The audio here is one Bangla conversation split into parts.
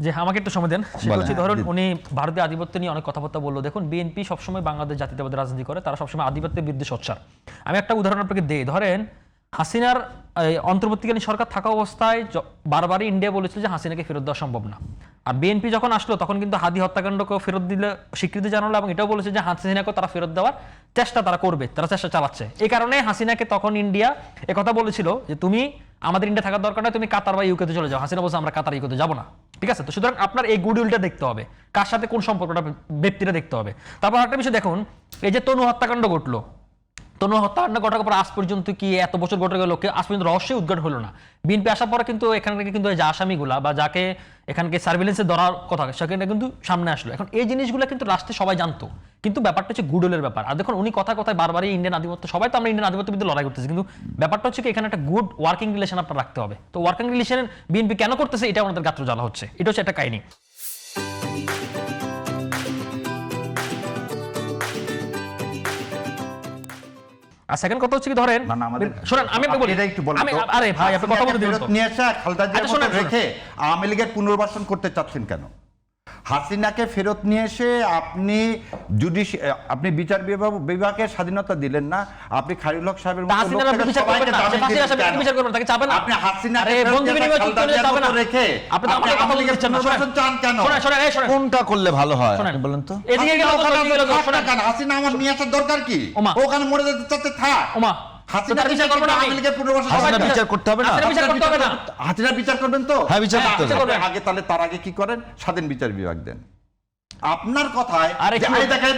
যে আমাকে একটু সময় দেন। সেটা হচ্ছে ধরুন উনি ভারতীয় আধিপত্য নিয়ে অনেক কথাবার্তা বললো। দেখুন বিএনপি সবসময় বাংলাদেশ জাতীয়তাবাদী রাজনীতি করে, তারা সবসময় আধিপত্যের বিরুদ্ধে সোচ্চার। আমি একটা উদাহরণ আপনাকে দিই। ধরেন হাসিনার অন্তর্বর্তীকালীন সরকার থাকা অবস্থায় বারবারই ইন্ডিয়া বলেছিল যে হাসিনাকে ফেরত দেওয়া সম্ভব না। আর বিএনপি যখন আসলো তখন কিন্তু হাদি হত্যাকাণ্ডকেও ফেরত দিলে স্বীকৃতি জানালো এবং এটাও বলেছে যে হাসিনাকে তারা ফেরত দেওয়ার চেষ্টা তারা করবে, তারা চেষ্টা চালাচ্ছে। এই কারণে হাসিনাকে তখন ইন্ডিয়া একথা বলেছিল যে তুমি আমাদের ইন্ডিয়া থাকার দরকার নয়, তুমি কাতার বা ইউকেতে চলে যাও। হাসিনা বলছে আমরা কাতার ইউকেতে যাবো না। ঠিক আছে, তো সুতরাং আপনার এই গুডউইলটা দেখতে হবে, কার সাথে কোন সম্পর্কটা ব্যক্তিটা দেখতে হবে। তারপর একটা বিষয় দেখুন, এই যে তনু হত্যাকাণ্ড ঘটলো, তনু হত্যাকাণ্ড ঘটার পর আজ পর্যন্ত কি এত বছর ঘটে গেল, আজ পর্যন্ত রহস্যই উদ্ঘাটন হলো না। বিএনপি আসার পরে কিন্তু এখানকার কিন্তু যে আসামিগুলা বা যাকে এখানকে সার্ভিলেন্সে ধরার কথা সেখানে কিন্তু সামনে আসলো। এখন এই জিনিসগুলো কিন্তু রাষ্ট্রে সবাই জানতো, কিন্তু ব্যাপারটা হচ্ছে গুডউইলের ব্যাপার। আর দেখুন উনি কথায় বারবারই ইন্ডিয়ান আধিপত্য, সবাই তো আমরা ইন্ডিয়ান আধিপত্যের বিরুদ্ধে লড়াই করতেছি, কিন্তু ব্যাপারটা হচ্ছে কি এখানে একটা গুড ওয়ার্কিং রিলেশন আপনার রাখতে হবে। তো ওয়ার্কিং রিলেশন বিএনপি কেন করতেছে এটা আমাদের গাত্র জ্বালা হচ্ছে, এটা হচ্ছে একটা কাহিনী। আর সেকেন্ড কথা হচ্ছে কি ধরেন শুনেন আমি একটু বলি, আরে ভাই আপনি কথা বলতে দিন তো। নিয়ে আসা খালেদা জিয়ার মতো রেখে আওয়ামী লীগের পুনর্বাসন করতে চাচ্ছেন কেন? হাসিনাকে ফেরত নিয়ে এসে আপনি বিচার বিভাগের স্বাধীনতা দিলেন না, আপনি খায়রুল হক সাহেবের মতো আপনি হাসিনাকে রেখে চান কেন? কোনটা করলে ভালো হয় বলেন তো? হাসিনা আমার নিয়ে আসার দরকার কি? ওখানে মরে যেতে চাচ্ছে থাক। হাসিনার বিচার করতে হবে না? হাসিনার বিচার করবেন তো? হ্যাঁ, বিচার করতে হবে। আগে তাহলে তার আগে কি করেন? স্বাধীন বিচার বিভাগ দেন। আপনার কথায় দেখেন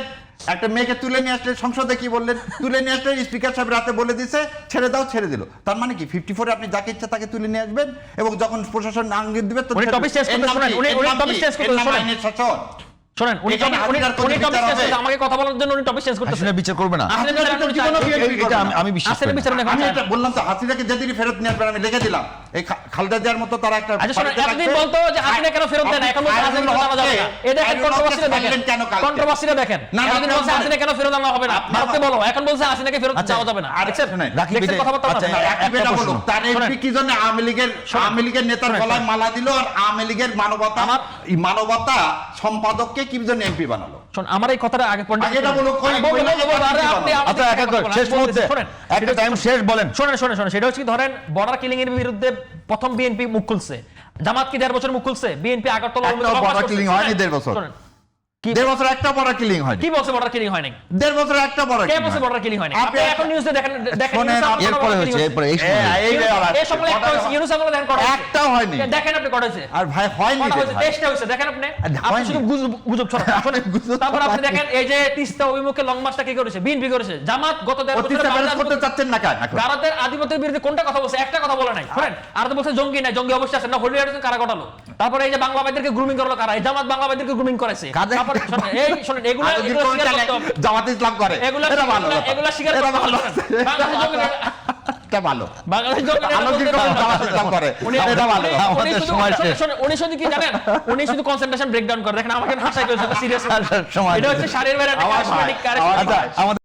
একটা মেয়েকে তুলে নিয়ে আসলে সংসদে কি বললেন? তুলে নিয়ে আসলে স্পিকার সাহেব রাতে বলে দিছে ছেড়ে দাও, ছেড়ে দিল। তার মানে কি 54 আপনি যাকে ইচ্ছা তাকে তুলে নিয়ে আসবেন এবং যখন প্রশাসন আঙ্গিক দিবে তো শুনেন উনি টপিক চেঞ্জ করতে আমাকে কথা বলার জন্য উনি টপিক চেঞ্জ করতেছেন। হাসিনা বিচার করবে না, এটা আমি বিশ্বাস করি না। আমি এটা বললাম তো হাসিনাকে যেদিনই ফেরত নিয়ে আসবেন আমি লিখে দিলাম এই খালেদা জিয়ার মতো তারা একটা এতদিন বলতো যে হাসিনা কেন ফেরত দেন, এখন বলছে হাসিনা ফেরত আনা যাবে না। এটা কন্ট্রোভার্সিটা দেখেন, কন্ট্রোভার্সিটা দেখেন। এতদিন বলছে হাসিনা কেন ফেরত আনা হবে না, ভারতে বলো, এখন বলছে হাসিনাকে ফেরত যাওয়া যাবে না। আচ্ছা শুনেন দেখছেন কথাবার্তা একটা বলুন তার এমপি কি জন্য আওয়ামী লীগের নেতার গলায় মালা দিল আর আওয়ামী লীগের মানবতা সম্পাদককে কি জন্য এমপি বানালো? শুন আমার এই কথাটা আগে পয়েন্ট এটা বলো আচ্ছা এক এক শেষ মুহূর্তে একটা টাইম শেষ বলেন। শুনেন সেটা হচ্ছে কি ধরেন বর্ডার কিলিং এর বিরুদ্ধে প্রথম বিএনপি মুখ খুলছে, জামাত কি 1.5 বছর মুখ খুলছে, বিএনপি আগরতলা বর্ডার কিলিং হয়নি 1.5 বছর। 1.5 বছর একটা বড় কিলিং হয়নি। কি বলছে বর্ডার কিলিং হয়নি? 1.5 বছর একটা বড় কে বলছে বর্ডার কিলিং হয়নি? আপনি এখন নিউজে দেখেন এরপরে হয়েছে, এরপরে এই সময় একটা হয়েছে ইউনুস আমলে দেখেন করা একটাও হয়নি। দেখেন আপনি করেছে আর ভাই হয়নি রে ভাই, টেস্টটা হয়েছে দেখেন আপনি শুধু গুজব ছড়ান। শুনেন তারপর আপনি দেখেন এই যে তিস্তা অভিমুখে লং মার্চটা কি করেছে, বিএনপি করেছে, জামাত গত 1.5 বছর ব্যালেন্স করতে চাচ্ছেন না কেন? ভারতের আধিপত্যের বিরুদ্ধে কোনটা কথা বলছে? একটা কথা বলে নাই। শুনেন আর তো বলছে জঙ্গি নাই, জঙ্গি অবশ্যই আছে না, হলিউড কারা ঘটালো। তারপরে এই যে বাংলাবাদীদেরকে গ্রুমিং করলো কারা? এই জামাত বাংলাবাদীদেরকে গ্রুমিং করেছে। তারপর এই শুনেন এগুলা জামাত ইসলাম করে, এটা ভালো, এগুলা স্বীকার করতে ভালো। বাংলাদেশ জঙ্গি এটা ভালো, বাংলাদেশ জঙ্গি জামাত ইসলাম করে, এটা ভালো। উনি শুধু কি জানেন, উনি শুধু কনসেন্ট্রেশন ব্রেকডাউন করে। দেখেন আমাকে হাসাই করেছে সিরিয়াস সময়, এটা হচ্ছে শারীরিক বাইরে একটা কারিশমাটিক